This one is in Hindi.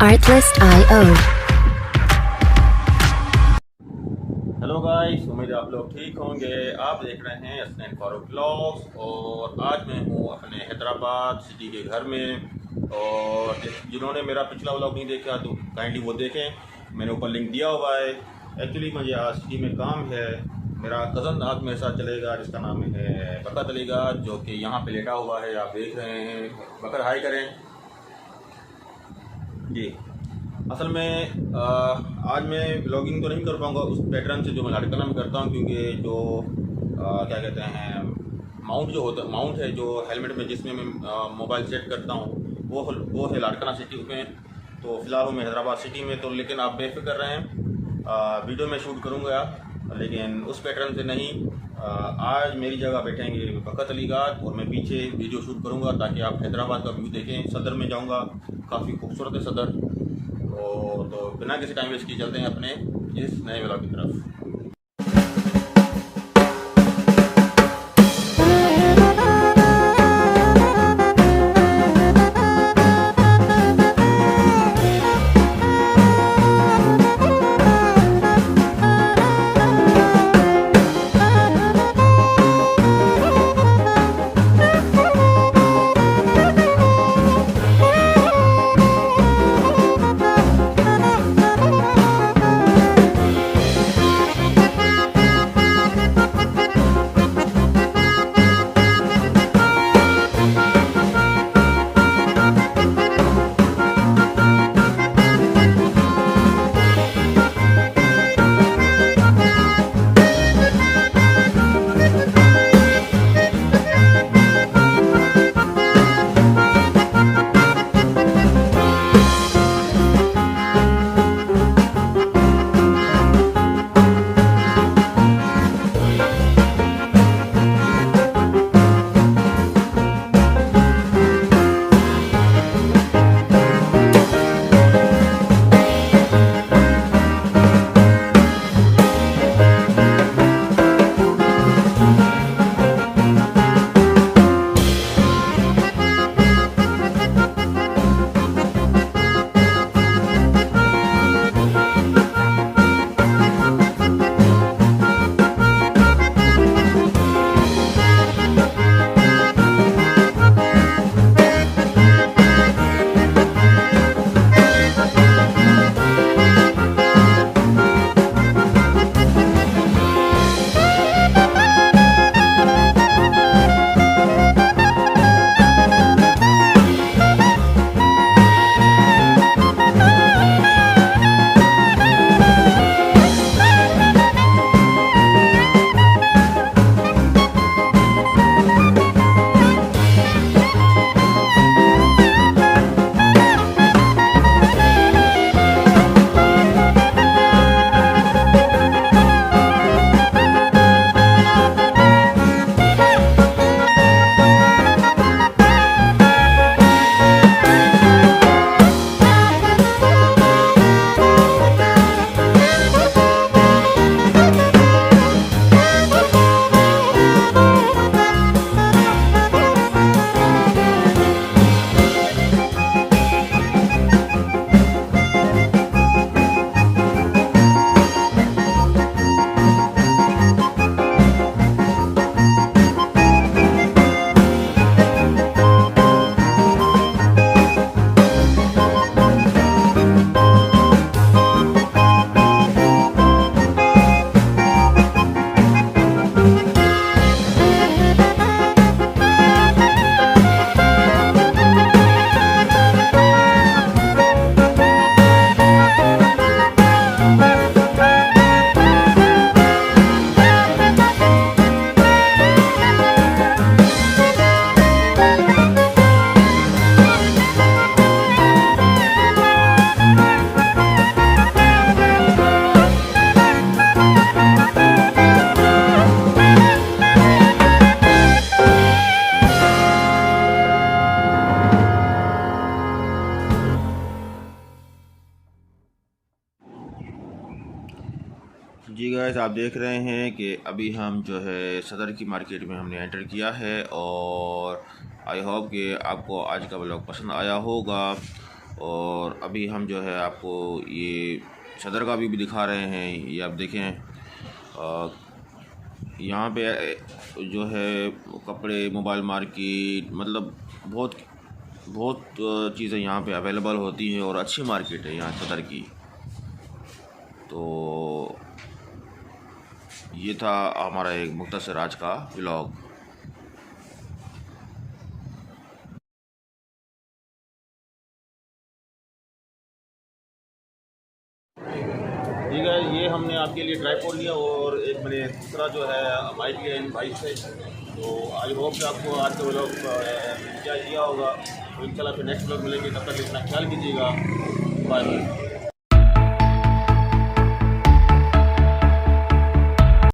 Artlist.io। हेलो गाइस, उम्मीद है आप लोग ठीक होंगे। आप देख रहे हैं हसनैन फारूक ब्लॉग्स और आज मैं हूँ अपने हैदराबाद सिटी के घर में। और जिन्होंने मेरा पिछला व्लॉग नहीं देखा तो काइंडली वो देखें, मैंने ऊपर लिंक दिया हुआ है। एक्चुअली मुझे आज सिटी में काम है। मेरा कज़न आज मेरे साथ चलेगा जिसका नाम है बकर चलेगा, जो कि यहाँ पे लेटा हुआ है, आप देख रहे हैं। बकर हाई करें जी। असल में आज मैं ब्लॉगिंग तो नहीं कर पाऊँगा उस पैटर्न से जो मैं लाड़काना में करता हूँ, क्योंकि जो क्या कहते हैं माउंट जो होता माउंट है जो हेलमेट में जिसमें मैं मोबाइल सेट करता हूँ वो है लाड़काना सिटी में। तो फ़िलहाल मैं हैदराबाद सिटी में, तो लेकिन आप बेफिक्र रहें, वीडियो में शूट करूँगा लेकिन उस पैटर्न से नहीं। आज मेरी जगह बैठेंगे बकर अलीगढ़ और मैं पीछे वीडियो शूट करूँगा ताकि आप हैदराबाद का व्यू देखें। सदर में जाऊँगा, काफ़ी खूबसूरत है सदर। तो बिना किसी टाइम वेस्ट किए चलते हैं अपने इस नए व्लॉग की तरफ। जी गाइस, आप देख रहे हैं कि अभी हम जो है सदर की मार्केट में हमने एंटर किया है और आई होप कि आपको आज का व्लॉग पसंद आया होगा। और अभी हम जो है आपको ये सदर का व्यू भी दिखा रहे हैं। ये आप देखें, यहाँ पे जो है कपड़े, मोबाइल मार्केट, मतलब बहुत बहुत चीज़ें यहाँ पे अवेलेबल होती हैं और अच्छी मार्केट है यहाँ सदर की। तो ये था हमारा एक मुख्तसर आज का व्लॉग। ठीक है, ये हमने आपके लिए ट्राइपॉड लिया और एक मैंने दूसरा जो है माइक लिया इन बाइक से। तो आई होप कि आपको आज का व्लॉग क्या दिया होगा। तो इंशाल्लाह फिर नेक्स्ट व्लॉग मिलेंगे, तब तक इतना ख्याल कीजिएगा। Bye bye.